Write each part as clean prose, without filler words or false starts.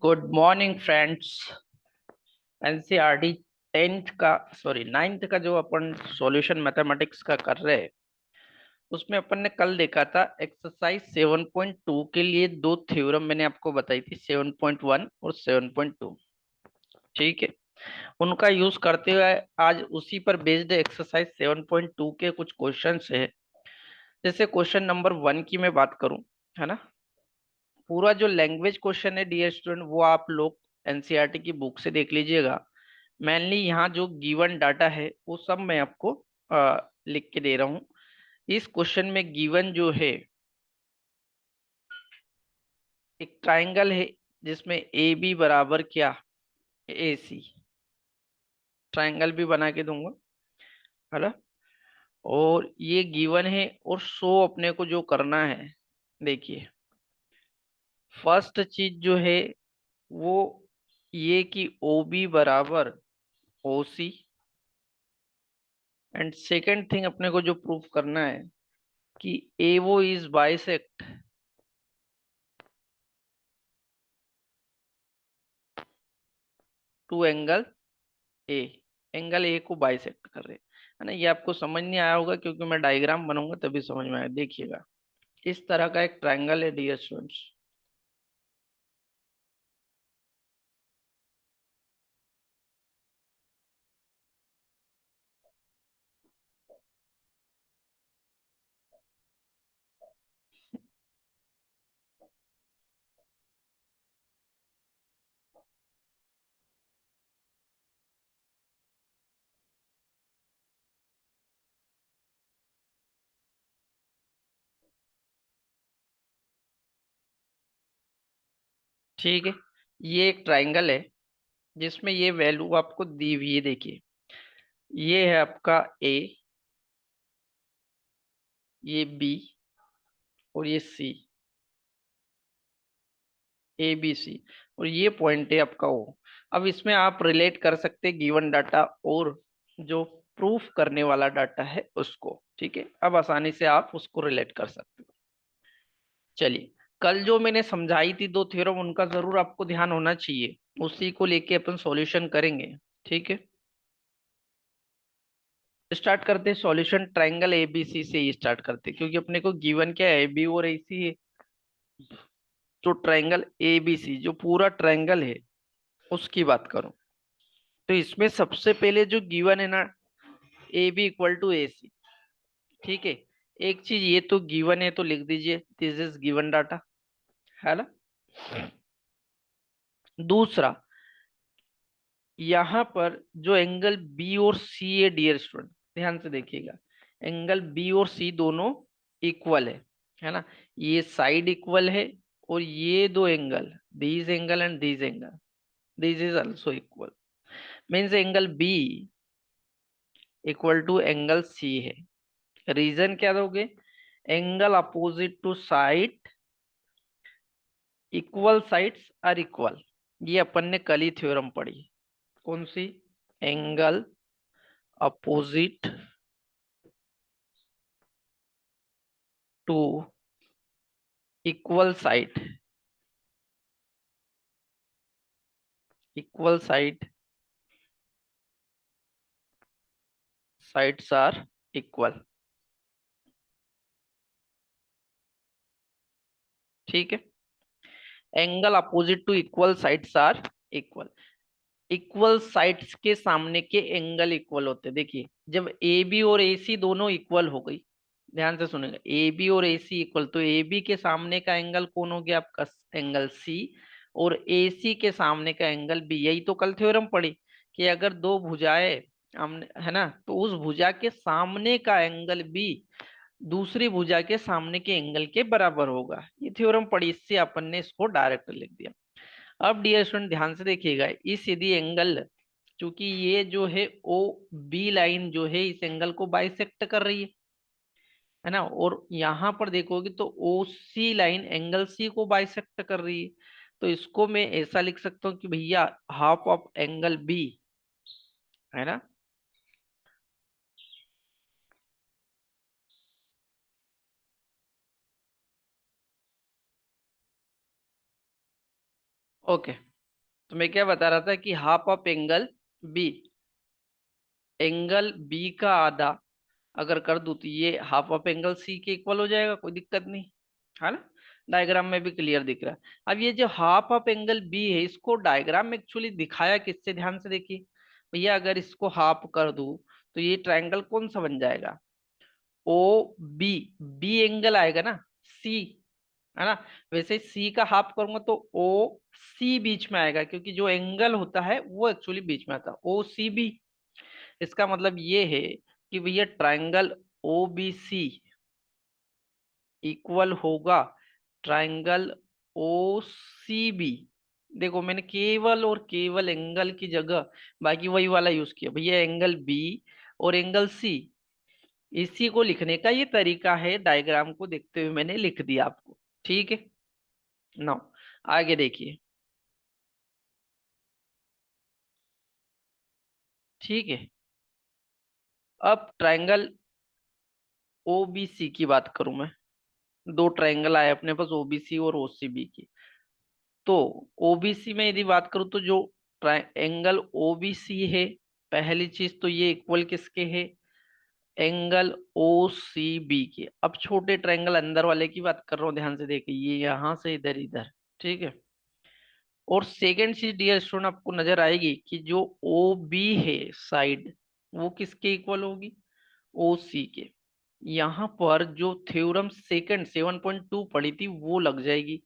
Good morning friends. NCERT tenth का sorry ninth का जो अपन सॉल्यूशन मैथमेटिक्स का कर रहे हैं उसमें अपन ने कल देखा था एक्सरसाइज 7.2 के लिए दो थ्योरम मैंने आपको बताई थी 7.1 और 7.2। ठीक है, उनका यूज करते हुए आज उसी पर बेस्ड एक्सरसाइज 7.2 के कुछ क्वेश्चंस है। जैसे क्वेश्चन नंबर 1 की मैं बात करूं, है ना। पूरा जो लैंग्वेज क्वेश्चन है डियर स्टूडेंट वो आप लोग एनसीईआरटी की बुक से देख लीजिएगा। मेनली यहाँ जो गिवन डाटा है वो सब मैं आपको लिख के दे रहा हूँ। इस क्वेश्चन में गिवन जो है एक ट्राइंगल है जिसमें ए बी बराबर क्या, ए सी। ट्राइंगल भी बना के दूंगा, है ना। और ये गिवन है और शो अपने को जो करना है, देखिए फर्स्ट चीज जो है वो ये कि ओ बी बराबर O C. And second thing अपने को जो प्रूफ करना है कि AO is bisect to angle A. Angle A को बाइसेक्ट कर रहे हैं, है ना। ये आपको समझ नहीं आया होगा क्योंकि मैं डायग्राम बनाऊंगा तभी समझ में आएगा। देखिएगा इस तरह का एक ट्रायंगल है डियर स्टूडेंट्स। ठीक है, ये एक ट्रायंगल है जिसमें ये वैल्यू आपको दी हुई है। देखिए ये है आपका ए, ये बी और ये सी, ए बी सी। और ये पॉइंट है आपका ओ। अब इसमें आप रिलेट कर सकते हैं गिवन डाटा और जो प्रूफ करने वाला डाटा है उसको। ठीक है, अब आसानी से आप उसको रिलेट कर सकते हो। चलिए, कल जो मैंने समझाई थी दो थ्योरम उनका जरूर आपको ध्यान होना चाहिए, उसी को लेके अपन सॉल्यूशन करेंगे। ठीक है, स्टार्ट करते हैं सॉल्यूशन। ट्रायंगल एबीसी से ही स्टार्ट करते हैं क्योंकि अपने को गिवन क्या है, बी और एसी है। तो ट्रायंगल एबीसी जो पूरा ट्रायंगल है उसकी बात करूं तो इसमें सबसे पहले जो गिवन है ना, ए बी इक्वल टू ए सी। ठीक है, एक चीज ये तो गिवन है तो लिख दीजिए दिस इज गिवन डाटा, है ना। दूसरा, यहाँ पर जो एंगल बी और सी है डियर स्टूडेंट, ध्यान से देखिएगा। एंगल बी और सी दोनों इक्वल है ना। ये साइड इक्वल है और ये दो angle, this angle and this angle, this is also equal. Means angle B equal to angle C है। रीजन क्या दोगे, angle opposite to side, equal sides are equal. ये अपन ने कल ही थ्योरम पढ़ी। कौन सी, angle opposite to equal side, equal side sides are equal. ठीक है, angle opposite to equal sides are equal. Equal sides के सामने के एंगल इक्वल होते हैं। देखिए जब ए बी और ए सी दोनों इक्वल हो गई, ध्यान से सुनेगा, ए बी और ए सी इक्वल, तो ए बी के सामने का एंगल कौन हो गया आपका, एंगल सी। और ए सी के सामने का एंगल बी। यही तो कल थ्योरम पढ़ी कि अगर दो भुजाएं हमने, है ना, तो उस भुजा के सामने का एंगल बी दूसरी भुजा के सामने के एंगल के बराबर होगा। ये थ्योरम पढ़ी, इससे अपन ने इसको डायरेक्ट लिख दिया। अब डियर स्टूडेंट ध्यान से देखिएगा, इस यदि एंगल, चूंकि ये जो है ओ बी लाइन जो है इस एंगल को बाइसेक्ट कर रही है ना। और यहां पर देखोगे तो ओ सी लाइन एंगल सी को बाइसेक्ट कर रही है। तो इसको मैं ऐसा लिख सकता हूँ कि भैया हाफ ऑफ एंगल बी, है ना। ओके, तो मैं क्या बता रहा था कि half of B angle B का आधा अगर कर दूं तो ये हाफ ऑफ एंगल सी के इक्वल हो जाएगा, कोई दिक्कत नहीं है ना। डायग्राम में भी क्लियर दिख रहा है। अब ये जो हाफ ऑफ एंगल बी है इसको डायग्राम में एक्चुअली दिखाया किससे, ध्यान से देखिए भैया। अगर इसको हाफ कर दूं तो ये ट्रायंगल कौन सा बन जाएगा, ओ बी। बी एंगल आएगा ना सी, है ना। वैसे सी का हाफ करूंगा तो ओ सी बीच में आएगा, क्योंकि जो एंगल होता है वो एक्चुअली बीच में आता है, ओ सी बी। इसका मतलब ये है कि भैया triangle O B C equal होगा ट्रायंगल ओ सी बी। देखो मैंने केवल और केवल एंगल की जगह बाकी वही वाला यूज किया भैया, एंगल बी और एंगल सी। इसी को लिखने का ये तरीका है, डायग्राम को देखते हुए मैंने लिख दिया आपको, ठीक है। नाउ आगे देखिए, ठीक है। अब ट्रायंगल ओबीसी की बात करूं मैं, दो ट्रायंगल आए अपने पास ओबीसी और ओसीबी की। तो ओबीसी में यदि बात करूं तो जो एंगल ओबीसी है, पहली चीज तो ये इक्वल किसके है, एंगल ओसीबी के। अब छोटे ट्रायंगल अंदर वाले की बात कर रहा हूं, ध्यान से देखिए, ये यहां से इधर इधर, ठीक है। और सेकेंड चीज डियर स्टूडेंट आपको नजर आएगी कि जो ओ बी है साइड, वो किसके इक्वल होगी, ओ सी के। यहां पर जो थ्योरम सेकंड 7.2 पढ़ी थी वो लग जाएगी।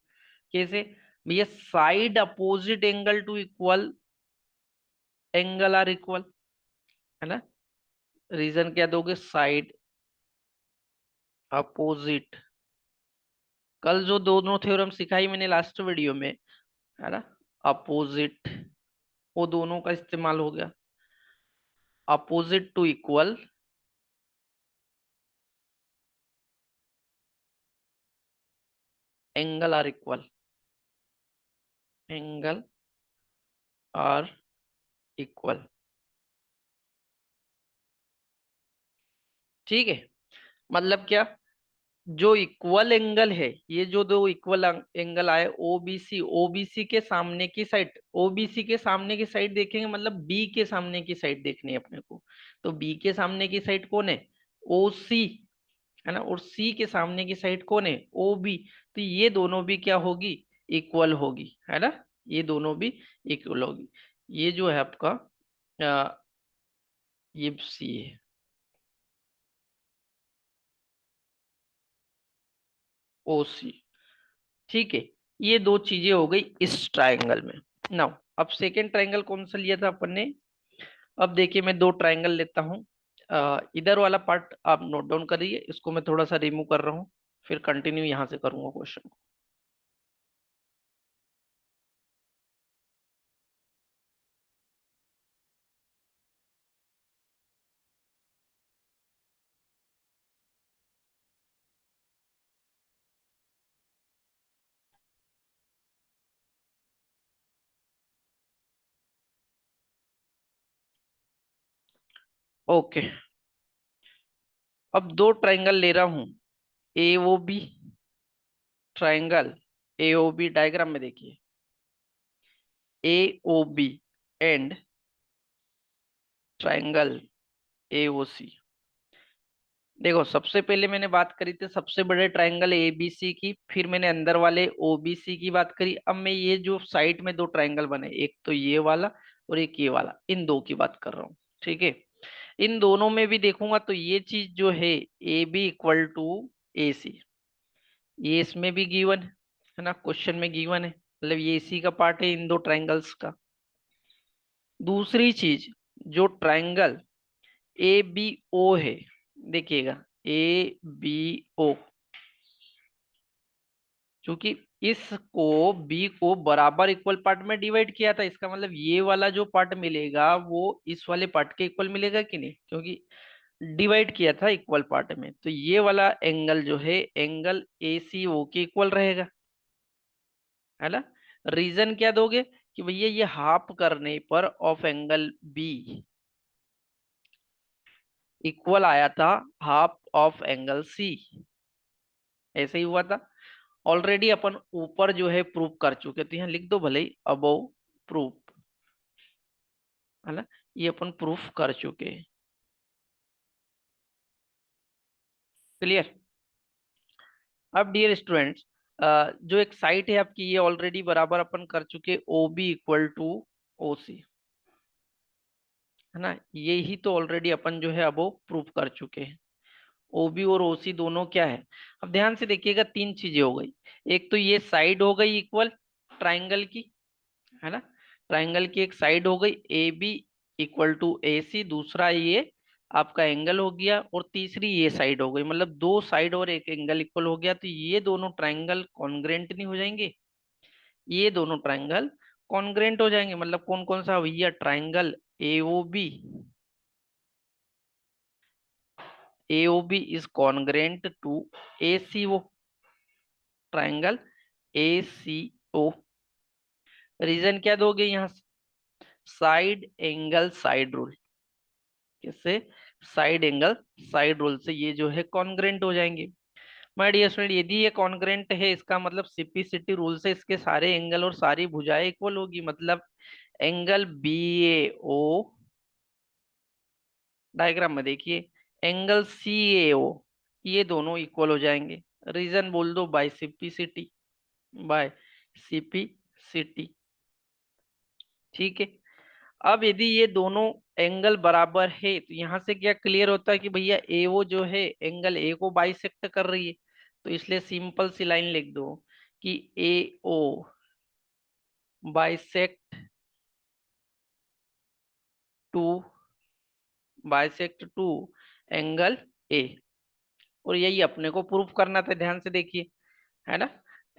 कैसे भैया, side opposite angle to equal angle are equal, है ना। रीजन क्या दोगे, साइड अपोजिट। कल जो दोनों थ्योरम सिखाई मैंने लास्ट वीडियो में, है ना, अपोजिट, वो दोनों का इस्तेमाल हो गया। Opposite to equal angle are equal, angle are equal, ठीक है। मतलब क्या, जो इक्वल एंगल है, ये जो दो इक्वल एंगल आए ओबीसी, ओबीसी के सामने की साइड, ओबीसी के सामने की साइड देखेंगे मतलब बी के सामने की साइड देखनी है अपने को। तो बी के सामने की साइड कौन है, ओ सी, है ना। और सी के सामने की साइड कौन है, ओ बी। तो ये दोनों भी क्या होगी, इक्वल होगी, है ना। ये दोनों भी इक्वल होगी। ये जो है आपका ये सी है, ओ सी, ठीक है। ये दो चीजें हो गई इस ट्रायंगल में। नाउ अब सेकेंड ट्रायंगल कौन सा लिया था अपन ने। अब देखिए मैं दो ट्रायंगल लेता हूँ। इधर वाला पार्ट आप नोट डाउन करिए, इसको मैं थोड़ा सा रिमूव कर रहा हूँ, फिर कंटिन्यू यहां से करूंगा क्वेश्चन को। ओके, अब दो ट्रायंगल ले रहा हूँ, A O B triangle, A O B diagram में देखिए, A O B and triangle A O C. देखो सबसे पहले मैंने बात करी थी सबसे बड़े ट्रायंगल एबीसी की, फिर मैंने अंदर वाले ओबीसी की बात करी। अब मैं ये जो साइड में दो ट्रायंगल बने, एक तो ये वाला और एक ये वाला, इन दो की बात कर रहा हूँ, ठीक है। इन दोनों में भी देखूंगा तो ये चीज जो है ए बी इक्वल टू ए सी, ये इसमें भी गिवन है ना, क्वेश्चन में गिवन है, मतलब ये इसी का पार्ट है इन दो ट्रायंगल्स का। दूसरी चीज, जो ट्रायंगल ए बी ओ है, देखिएगा ए बी ओ, क्योंकि इसको बी को बराबर इक्वल पार्ट में डिवाइड किया था, इसका मतलब ये वाला जो पार्ट मिलेगा वो इस वाले पार्ट के इक्वल मिलेगा कि नहीं, क्योंकि डिवाइड किया था इक्वल पार्ट में। तो ये वाला एंगल जो है एंगल ए सी ओ के इक्वल रहेगा, है ना। रीजन क्या दोगे कि भैया ये हाफ करने पर ऑफ एंगल बी इक्वल आया था हाफ ऑफ एंगल सी, ऐसे ही हुआ था। ऑलरेडी अपन ऊपर जो है प्रूव कर चुके, तो यहाँ लिख दो भले ही, अबव प्रूफ, है ना, ये अपन प्रूफ कर चुके हैं। क्लियर। अब डियर स्टूडेंट्स, जो एक साइट है आपकी, ये ऑलरेडी बराबर अपन कर चुके, O B equal to O C, है ना, ये ही तो ऑलरेडी अपन जो है अब वो प्रूफ कर चुके हैं। ओबी और ओसी दोनों क्या है, अब ध्यान से देखिएगा, तीन चीजें हो गई। एक तो ये साइड हो गई इक्वल ट्राइंगल की, है ना, ट्राइंगल की एक साइड हो गई ए बी इक्वल टू ए सी, दूसरा ये आपका एंगल हो गया, और तीसरी ये साइड हो गई, मतलब दो साइड और एक एंगल इक्वल हो गया, तो ये दोनों ट्राइंगल कॉन्ग्रेंट नहीं हो जाएंगे, ये दोनों ट्राइंगल कॉन्ग्रेंट हो जाएंगे। मतलब कौन कौन सा भैया, triangle AO B, AOB is congruent to ACO, triangle ACO। Reason क्या दोगे यहाँ, साइड एंगल साइड रूल, किससे, साइड एंगल साइड रूल से ये जो है कॉन्ग्रेंट हो जाएंगे। माय डियर स्टूडेंट, यदि ये कॉन्ग्रेंट है, इसका मतलब सीपीसीटी रूल से इसके सारे एंगल और सारी भुजाएं इक्वल होगी, मतलब एंगल BAO, डायग्राम में देखिए, एंगल CAO, ये दोनों इक्वल हो जाएंगे। रीजन बोल दो, बाय सीपीसीटी, बाय सीपीसीटी। ठीक है। अब यदि ये दोनों एंगल बराबर है, तो यहां से क्या क्लियर होता है कि भैया AO जो है एंगल A को बाइसेक्ट कर रही है, तो इसलिए सिंपल सी लाइन लिख दो कि AO bisect to, bisect to angle A, और यही अपने को प्रूफ करना था, ध्यान से देखिए, है ना,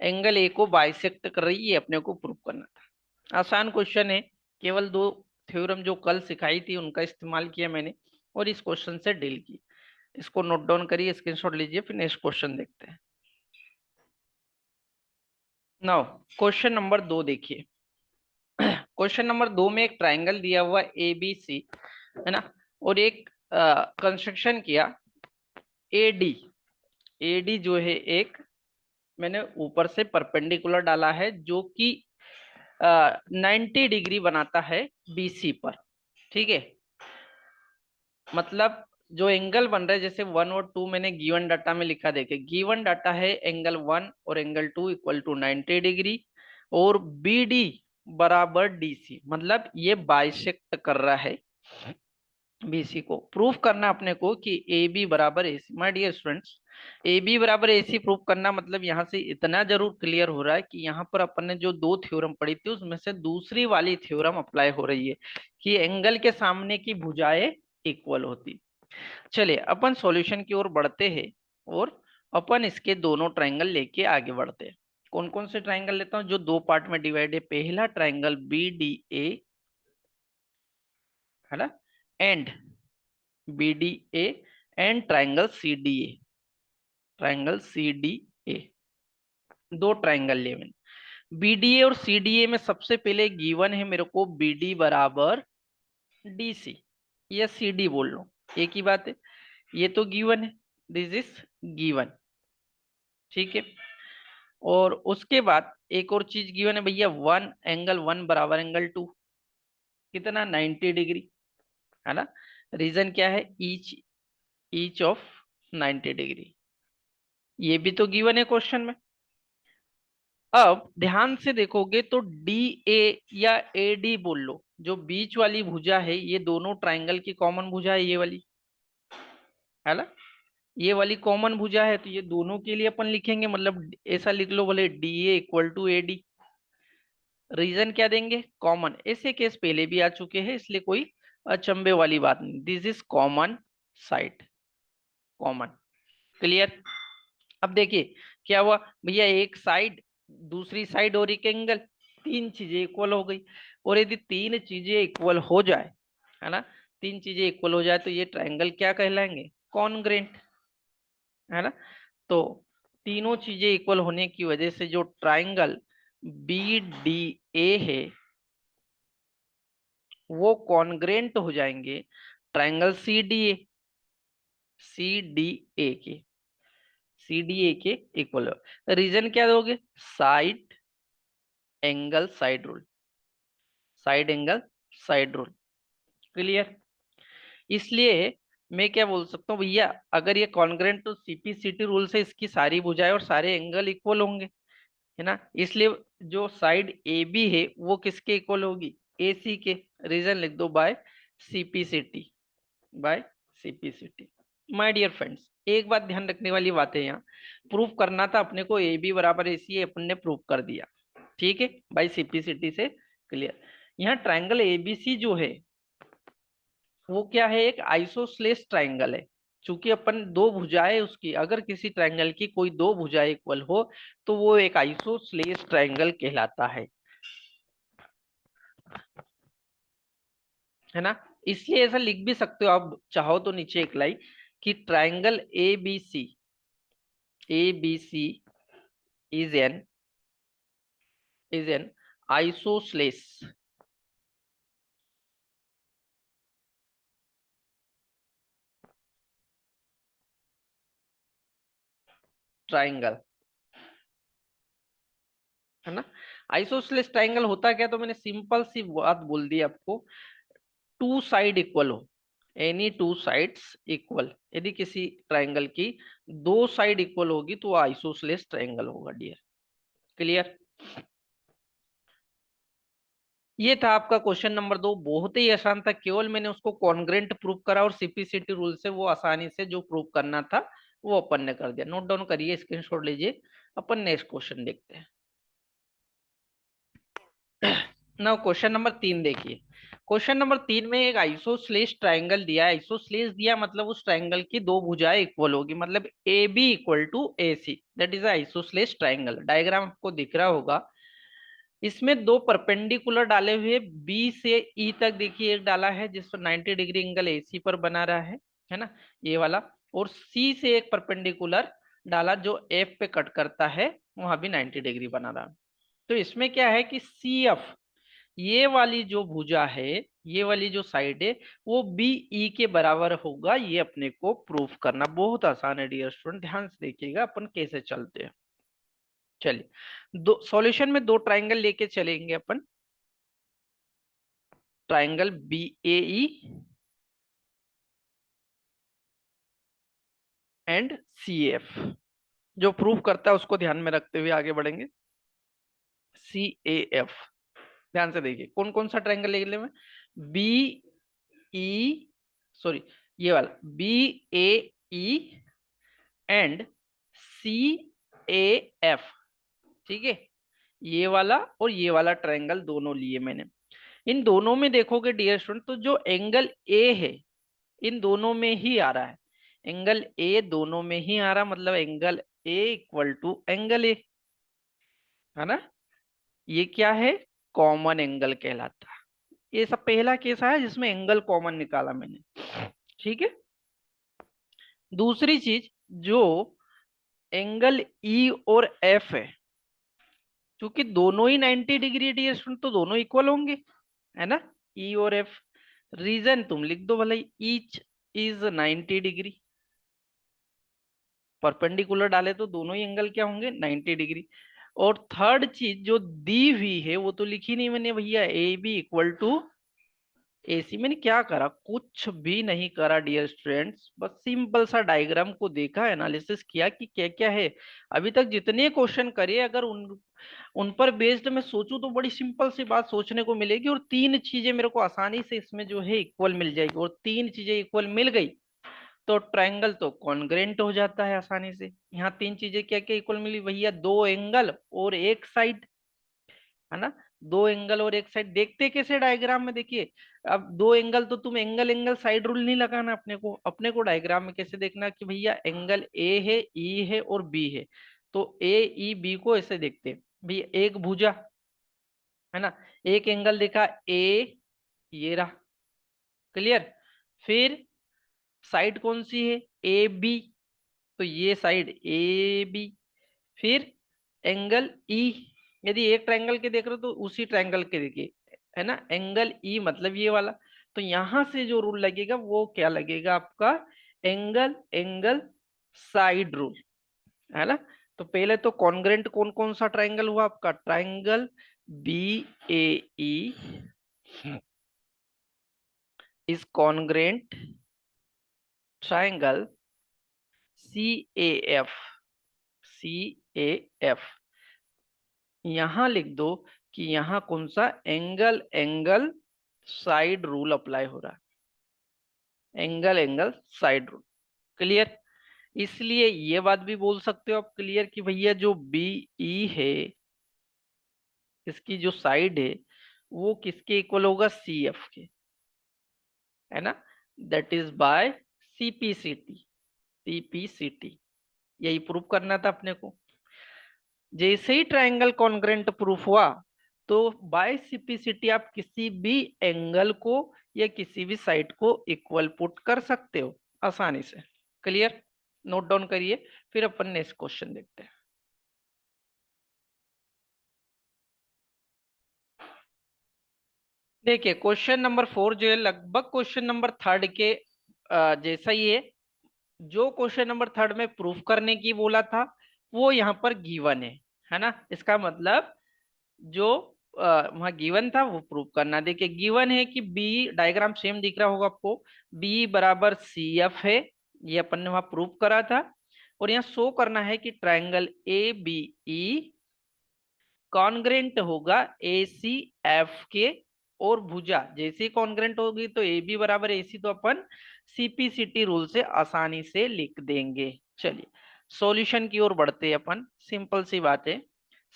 एंगल A को बाइसेक्ट कर रही है, अपने को प्रूफ करना था। आसान क्वेश्चन है, केवल दो थ्योरम जो कल सिखाई थी उनका इस्तेमाल किया मैंने, और इस क्वेश्चन से डील की। इसको नोट डाउन करिए, स्क्रीनशॉट लीजिए, फिर नेक्स्ट क्वेश्चन देखते हैं। नाउ क्वेश्चन नंबर 2 देखिए। क्वेश्चन नंबर 2 में एक ट्राइंगल दिया हुआ ABC, है ना, और एक कंस्ट्रक्शन किया AD। AD जो है एक मैंने ऊपर से परपेंडिकुलर डाला है, जो कि 90 डिग्री बनाता है BC पर। ठीक है, मतलब जो एंगल बन रहा है, जैसे 1 और 2 मैंने गिवन डाटा में लिखा, देखे गिवन डाटा है एंगल 1 और एंगल 2 इक्वल टू 90 डिग्री, और BD बराबर DC, मतलब ये बाइसेक्ट कर रहा है BC को। प्रूफ करना अपने को कि AB बराबर AC। My dear students, AB बराबर AC प्रूफ करना मतलब यहाँ से इतना जरूर क्लियर हो रहा है कि यहाँ पर अपन ने जो दो थ्योरम पढ़ी थी उसमें से दूसरी वाली थ्योरम अप्लाई हो रही है कि एंगल के सामने की भुजाएं इक्वल होती। चलिए अपन सॉल्यूशन की ओर बढ़ते हैं, और अपन इसके दोनों ट्राइंगल लेके आगे बढ़ते हैं। कौन कौन से ट्राइंगल लेता हूँ, जो दो पार्ट में डिवाइड है। पहला ट्राइंगल BDA, है ना, and BDA, and triangle CDA, triangle CDA, दो ट्राइंगल लिए मैंने। BDA और CDA में सबसे पहले गिवन है मेरे को BD बराबर DC, या CD बोल लो, एक ही बात है, ये तो गिवन है, दिस इज गिवन। ठीक है, और उसके बाद एक और चीज गिवन है भैया, एंगल 1 बराबर एंगल 2, कितना, 90 डिग्री, है ना। रीजन क्या है, ईच ईच ऑफ 90 डिग्री, ये भी तो गिवन है क्वेश्चन में। अब ध्यान से देखोगे तो DA या AD बोल लो, जो बीच वाली भुजा है, ये दोनों ट्राइंगल की कॉमन भुजा है, ये वाली, है ना, ये वाली कॉमन भुजा है, तो ये दोनों के लिए अपन लिखेंगे, मतलब ऐसा लिख लो बोले DA equal to AD। Reason क्या देंगे, कॉमन, ऐसे केस पहले भी आ चुके हैं, इसलिए कोई अचंभे वाली बात नहीं, this is common side, common. Clear. अब देखिए क्या हुआ भैया, एक साइड, दूसरी साइड और एक एंगल, तीन चीजें इक्वल हो गई। और यदि तीन चीजें इक्वल हो जाए, है ना, तीन चीजें इक्वल हो जाए, तो ये ट्राइंगल क्या कहलाएंगे, कॉन्ग्रेंट, है ना। तो तीनों चीजें इक्वल होने की वजह से जो ट्राइंगल BDA है, वो कॉन्ग्रेंट हो जाएंगे ट्राइंगल CDA के, CDA के इक्वल। रीजन क्या दोगे, side angle side rule, side angle side rule. Clear. इसलिए मैं क्या बोल सकता हूँ भैया, अगर ये कॉन्ग्रेंट तो सीपीसीटी रूल से इसकी सारी भुजाएं और सारे एंगल इक्वल होंगे, है ना। इसलिए जो साइड ए बी है वो किसके इक्वल होगी, ए सी के। रीजन लिख दो, by CPCT, by CPCT. My dear friends, एक बात ध्यान रखने वाली बात है, यहाँ प्रूफ करना था अपने को ए बी बराबर ए सी, अपन ने प्रूफ कर दिया, ठीक है, बाय सीपीसीटी से। क्लियर। यहाँ ट्राइंगल एबीसी जो है वो क्या है, एक आइसोस्लेस ट्राइंगल है। चूंकि अपन दो भुजाएं उसकी, अगर किसी ट्राइंगल की कोई दो भुजाएं इक्वल हो तो वो एक आइसोस्लेस ट्राइंगल कहलाता है ना। इसलिए ऐसा लिख भी सकते हो आप चाहो तो नीचे एक लाइन कि triangle A B C is an isosceles triangle, है ना। आइसोस्लेस ट्राइंगल होता क्या, तो मैंने सिंपल सी बात बोल दी आपको। टू साइड इक्वल हो, एनी टू साइड्स इक्वल, यदि किसी ट्राइंगल की दो साइड इक्वल होगी तो आइसोस्लेस ट्राइंगल होगा डियर। क्लियर। ये था आपका क्वेश्चन नंबर 2, बहुत ही आसान था, केवल मैंने उसको कॉन्ग्रेंट प्रूव करा और सीपीसीटी रूल से वो आसानी से जो प्रूव करना था वो अपन ने कर दिया। नोट डाउन करिए, स्क्रीनशॉट लीजिए। अपन नेक्स्ट क्वेश्चन देखते हैं। नाउ क्वेश्चन नंबर 3 देखिए। क्वेश्चन नंबर 3 में एक आइसोस्लेस ट्राइंगल दिया है। आइसोस्लेस दिया मतलब उस ट्राइंगल की दो भुजाएं इक्वल होगी, मतलब A B equal to A C, that is isosceles triangle. Diagram आपको दिख रहा होगा। इसमें दो परपेंडिकुलर डाले हुए, बी से ई तक देखिए, एक डाला है जिस पर 90 डिग्री एंगल एसी पर बना रहा है ना, ये वाला। और सी से एक परपेंडिकुलर डाला जो एफ पे कट करता है, वहां भी 90 डिग्री बना रहा है। तो इसमें क्या है कि सी एफ, ये वाली जो भुजा है, ये वाली जो साइड है, वो बी ई के बराबर होगा। ये अपने को प्रूफ करना बहुत आसान है डियर स्टूडेंट, ध्यान से देखिएगा अपन कैसे चलते हैं। चलिए, दो सॉल्यूशन में दो ट्राइंगल लेके चलेंगे अपन। Triangle B A E and C F, जो प्रूफ करता है उसको ध्यान में रखते हुए आगे बढ़ेंगे। सी ए एफ, ध्यान से देखिए कौन कौन सा ट्राइंगल ले लें। बी ई, सॉरी, ये वाला B A E and C A F, ठीक है। ये वाला और ये वाला ट्रायंगल दोनों लिए मैंने। इन दोनों में देखोगे डियर स्टूडेंट, तो जो एंगल ए है इन दोनों में ही आ रहा है। एंगल ए दोनों में ही आ रहा, मतलब angle A equal to angle A, है ना। ये क्या है, कॉमन एंगल कहलाता है। ये सब पहला केस है जिसमें एंगल कॉमन निकाला मैंने, ठीक है। दूसरी चीज, जो एंगल ई और एफ क्योंकि दोनों ही 90 डिग्री डियर स्टूडेंट, तो दोनों इक्वल होंगे, है ना। ई और एफ, रीजन तुम लिख दो भले, ईच इज 90 डिग्री। परपेंडिकुलर डाले तो दोनों ही एंगल क्या होंगे, 90 डिग्री। और थर्ड चीज जो दी हुई है वो तो लिखी नहीं मैंने भैया, A B equal to AC. मैंने क्या करा, कुछ भी नहीं करा डियर स्टूडेंट्स, बस सिंपल सा डायग्राम को देखा, एनालिसिस किया कि क्या क्या है। अभी तक जितने क्वेश्चन करे, अगर उन उन पर बेस्ड मैं सोचूं तो बड़ी सिंपल सी बात सोचने को मिलेगी, और तीन चीजें मेरे को आसानी से इसमें जो है इक्वल मिल जाएगी। और तीन चीजें इक्वल मिल गई तो ट्रायंगल तो कॉन्ग्रेंट हो जाता है आसानी से। यहाँ तीन चीजें क्या क्या इक्वल मिली भैया, दो एंगल और एक साइड, है ना। दो एंगल और एक साइड, देखते कैसे डायग्राम में देखिए। अब दो एंगल तो तुम एंगल एंगल साइड रूल नहीं लगाना, अपने को डायग्राम में कैसे देखना कि भैया एंगल ए है, ई है और बी है। तो ए ई बी को ऐसे देखते हैं भैया, एक भुजा, है ना, एक एंगल देखा ए, ये रहा। क्लियर। फिर साइड कौन सी है, ए बी, तो ये साइड ए बी। फिर एंगल ई, यदि एक ट्रायंगल के देख रहे हो तो उसी ट्रायंगल के देखिए, है ना। एंगल ई मतलब ये वाला। तो यहां से जो रूल लगेगा वो क्या लगेगा आपका, एंगल एंगल साइड रूल, है ना। तो पहले तो कॉन्ग्रेंट कौन कौन सा ट्रायंगल हुआ आपका, triangle B A E is congruent triangle C A F, C A F. यहां लिख दो कि यहां कौन सा angle angle side rule apply हो रहा है, angle angle side rule. Clear? इसलिए ये बात भी बोल सकते हो आप क्लियर कि भैया जो बी ई है, इसकी जो साइड है वो किसके इक्वल होगा, सी एफ के, है ना। That is by CPCT, CPCT. यही प्रूव करना था अपने को। जैसे ही ट्रायंगल कॉन्ग्रेंट प्रूफ हुआ तो बाय सीपीसीटी आप किसी भी एंगल को या किसी भी साइड को इक्वल पुट कर सकते हो आसानी से। क्लियर? नोट डाउन करिए, फिर अपन नेक्स्ट क्वेश्चन देखते हैं। देखिए क्वेश्चन नंबर 4 जो है लगभग क्वेश्चन नंबर 3 के जैसा ही है। जो क्वेश्चन नंबर 3 में प्रूफ करने की बोला था वो यहाँ पर गिवन है ना। इसका मतलब जो वहां गिवन था वो प्रूफ करना। देखिए गिवन है कि बी, डायग्राम सेम दिख रहा होगा आपको, बी बराबर सी एफ है, ये अपन ने वहां प्रूफ करा था। और यहाँ शो करना है कि triangle A B E congruent होगा ए सी एफ के, और भुजा जैसे कॉन्ग्रेंट होगी तो ए बी बराबर ए सी, तो अपन सीपीसीटी रूल से आसानी से लिख देंगे। चलिए सॉल्यूशन की ओर बढ़ते हैं अपन। सिंपल सी बात है।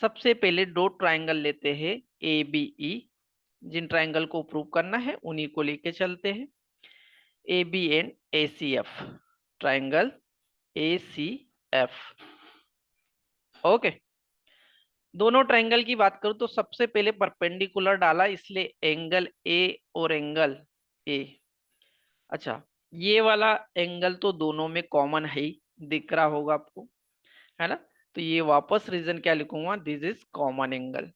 सबसे पहले दो ट्रायंगल लेते हैं ए बी ई, जिन ट्रायंगल को प्रूव करना है उन्हीं को लेके चलते हैं। A B and A C F, triangle A C F. Okay, दोनों ट्रायंगल की बात करूं तो सबसे पहले परपेंडिकुलर डाला, इसलिए एंगल ए और एंगल ए। अच्छा, ये वाला एंगल तो दोनों में कॉमन है ही, दिख रहा होगा आपको, है ना। तो ये वापस रीजन क्या लिखूंगा, this is common angle,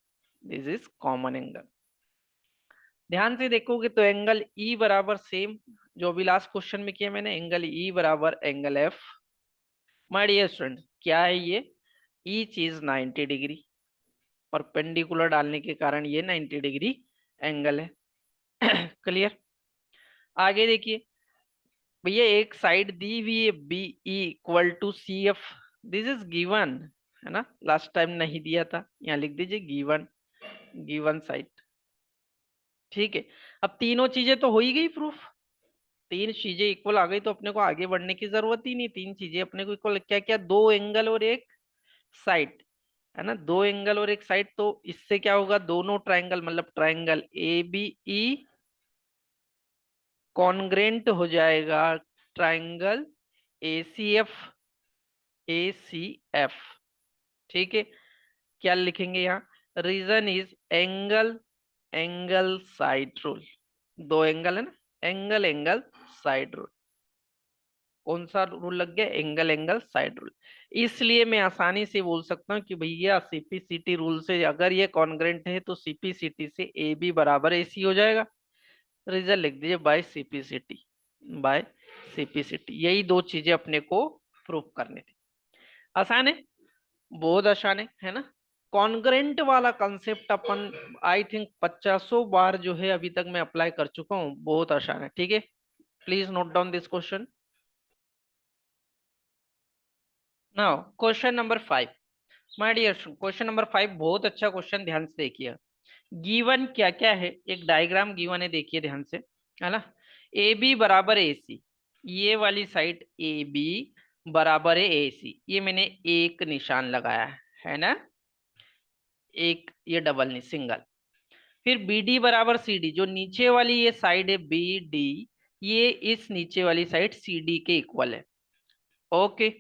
this is common angle. ध्यान से देखोगे तो एंगल ई बराबर सेम जो अभी लास्ट क्वेश्चन में किया मैंने, एंगल ई बराबर angle F. My dear student, क्या है ये, ईच इज 90 डिग्री, परपेंडिकुलर डालने के कारण ये 90 डिग्री एंगल है। क्लियर? आगे देखिए भैया, एक साइड दी हुई है B E equal to C F, this is given, है ना। लास्ट टाइम नहीं दिया था, यहाँ लिख दीजिए गिवन, गिवन साइड। ठीक है, अब तीनों चीजें तो हो ही गई प्रूफ, तीन चीजें इक्वल आ गई तो अपने को आगे बढ़ने की जरूरत ही नहीं। तीन चीजें अपने को इक्वल, क्या क्या, दो एंगल और एक साइड, है ना। दो एंगल और एक साइड, तो इससे क्या होगा, दोनों ट्रायंगल मतलब triangle A B E congruent हो जाएगा triangle A C F, A C F. ठीक है, क्या लिखेंगे यहाँ, reason is angle angle side rule. दो एंगल है ना, एंगल एंगल साइड रूल। कौन सा रूल लग गया, एंगल एंगल साइड रूल। इसलिए मैं आसानी से बोल सकता हूँ कि भैया सीपीसीटी रूल से अगर ये कॉन्ग्रेंट है तो सीपीसीटी से ए बी बराबर ए सी हो जाएगा। रीजन लिख दीजिए बाय सीपीसीटी, बाय सीपीसीटी। यही दो चीजें अपने को प्रूफ करनी थी। आसान है, बहुत आसान है ना। कॉन्ग्रेंट वाला कंसेप्ट अपन आई थिंक 50 बार जो है अभी तक मैं अप्लाई कर चुका हूँ, बहुत आसान है। ठीक है, please note down this question. Now question number 5, my dear, question number 5 बहुत अच्छा क्वेश्चन, ध्यान से देखिए। गिवन क्या क्या है, एक डायग्राम गिवन है, देखिए ध्यान से, है ना। ए बी बराबर ए सी, ये वाली साइड ए बी बराबर है ए सी, ये मैंने एक निशान लगाया है ना, एक ये डबल नहीं सिंगल। फिर बी डी बराबर सी डी, जो नीचे वाली ये साइड है बी डी, ये इस नीचे वाली साइड सी डी के इक्वल है। ओके,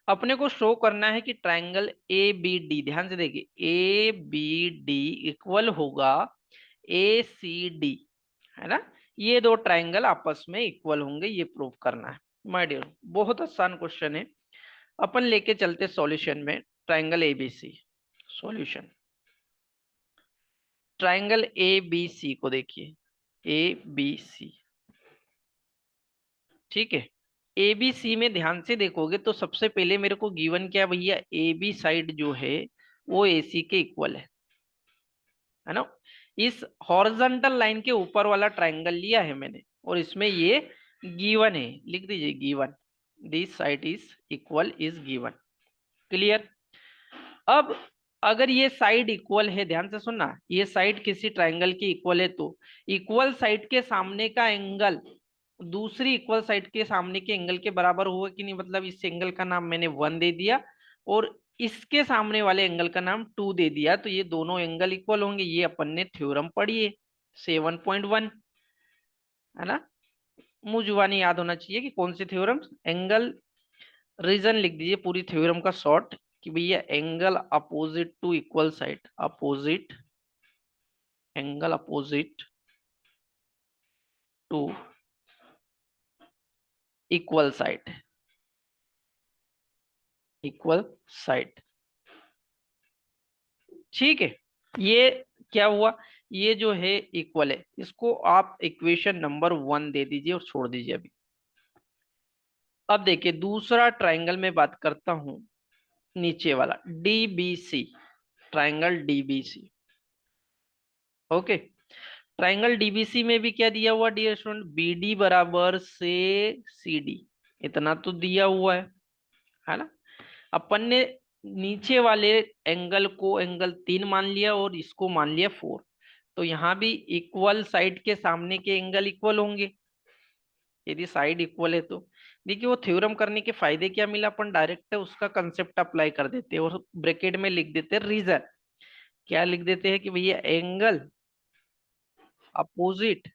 अपने को शो करना है कि ट्रायंगल ए बी डी, ध्यान से देखिए, ए बी डी इक्वल होगा ए सी डी, है ना। ये दो ट्रायंगल आपस में इक्वल होंगे, ये प्रूव करना है। माय डियर, बहुत आसान क्वेश्चन है। अपन लेके चलते सॉल्यूशन में, triangle A B C solution. Triangle A B C को देखिए, ए बी सी, ठीक है। ए बी सी में ध्यान से देखोगे तो सबसे पहले मेरे को गिवन क्या भैया, ए बी साइड जो है वो ए सी के इक्वल है ना। इस हॉरिजॉन्टल लाइन के ऊपर वाला ट्राइंगल लिया है मैंने और इसमें ये गिवन है, लिख दीजिए given, this side is equal is given. Clear. अब अगर ये साइड इक्वल है, ध्यान से सुनना, ये साइड किसी ट्राइंगल की इक्वल है तो इक्वल साइड के सामने का एंगल दूसरी इक्वल साइड के सामने के एंगल के बराबर हुआ कि नहीं, मतलब इस एंगल का नाम मैंने 1 दे दिया और इसके सामने वाले एंगल का नाम 2 दे दिया, तो ये दोनों एंगल इक्वल होंगे। ये अपन ने थ्योरम पढ़ी है 7.1, है ना। मुझे जुबानी याद होना चाहिए कि कौन सी थ्योरम। एंगल रीजन लिख दीजिए पूरी थ्योरम का शॉर्ट कि भैया angle opposite to equal side, opposite, angle opposite to equal side, equal side. ठीक है, ये क्या हुआ, ये जो है इक्वल है, इसको आप इक्वेशन नंबर 1 दे दीजिए और छोड़ दीजिए अभी। अब देखिए दूसरा ट्राइंगल में बात करता हूं, नीचे वाला DBC, triangle DBC. Okay, triangle DBC में भी क्या दिया हुआ डियर स्टूडेंट, बीडी बराबर से सीडी, इतना तो दिया हुआ है ना। अपन ने नीचे वाले एंगल को एंगल 3 मान लिया और इसको मान लिया 4, तो यहाँ भी इक्वल साइड के सामने के एंगल इक्वल होंगे यदि साइड इक्वल है तो। देखिए वो थ्योरम करने के फायदे क्या मिला, अपन डायरेक्ट उसका कंसेप्ट अप्लाई कर देते हैं और ब्रैकेट में लिख देते हैं रीजन। क्या लिख देते हैं कि भैया angle opposite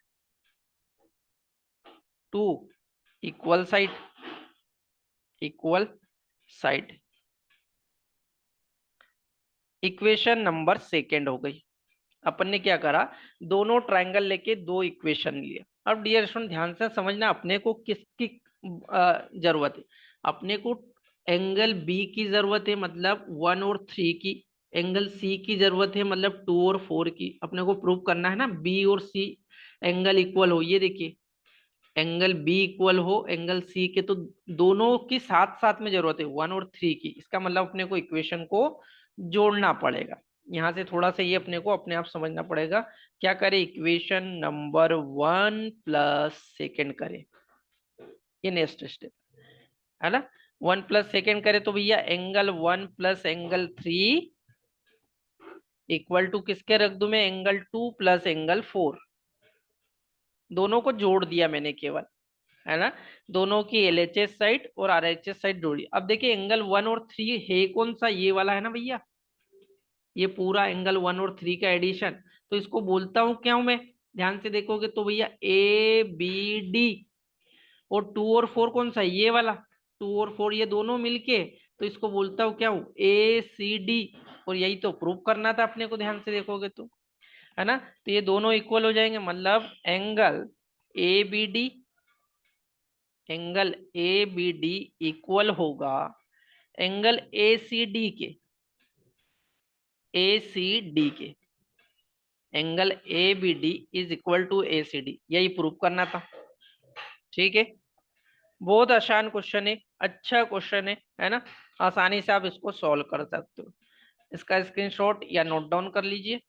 to equal side, equal side. Equation number second हो गई। अपन ने क्या करा, दोनों ट्रायंगल लेके दो इक्वेशन लिए। अब डियर स्टूडेंट ध्यान से समझना, अपने को किसकी जरूरत है, अपने को एंगल बी की जरूरत है मतलब 1 और 3 की, एंगल सी की जरूरत है मतलब 2 और 4 की। अपने को प्रूव करना है ना बी और सी एंगल इक्वल हो। ये देखिए एंगल बी इक्वल हो एंगल सी के, तो दोनों की साथ साथ में जरूरत है 1 और 3 की। इसका मतलब अपने को इक्वेशन को जोड़ना पड़ेगा। यहां से थोड़ा सा ये अपने को अपने आप समझना पड़ेगा। क्या करें, इक्वेशन नंबर 1 प्लस सेकेंड करें, ये नेक्स्ट स्टेप है ना। 1 प्लस सेकेंड करें तो भैया angle 1 plus angle 3 equal to किसके रख दूं मैं, एंगल 2 प्लस एंगल 4। दोनों को जोड़ दिया मैंने केवल, है ना। दोनों की एलएचएस साइड और आरएचएस साइड जोड़ी। अब देखिए एंगल 1 और 3 है कौन सा, ये वाला है ना भैया, ये पूरा एंगल 1 और 3 का एडिशन। तो इसको बोलता हूं क्या हूं मैं, ध्यान से देखोगे तो भैया ए बी डी। और 2 और 4 कौन सा है, ये वाला, 2 और 4 ये दोनों मिलके, तो इसको बोलता हूं क्या हूं, ए सी डी। और यही तो प्रूव करना था अपने को, ध्यान से देखोगे तो, है ना। तो ये दोनों इक्वल हो जाएंगे, मतलब angle A B D, angle A B D equal होगा एंगल ए सी डी के, ए सी डी के। Angle A B D is equal to A C D, यही प्रूव करना था। ठीक है, बहुत आसान क्वेश्चन है, अच्छा क्वेश्चन है ना। आसानी से आप इसको सॉल्व कर सकते हो। इसका स्क्रीनशॉट या नोट डाउन कर लीजिए।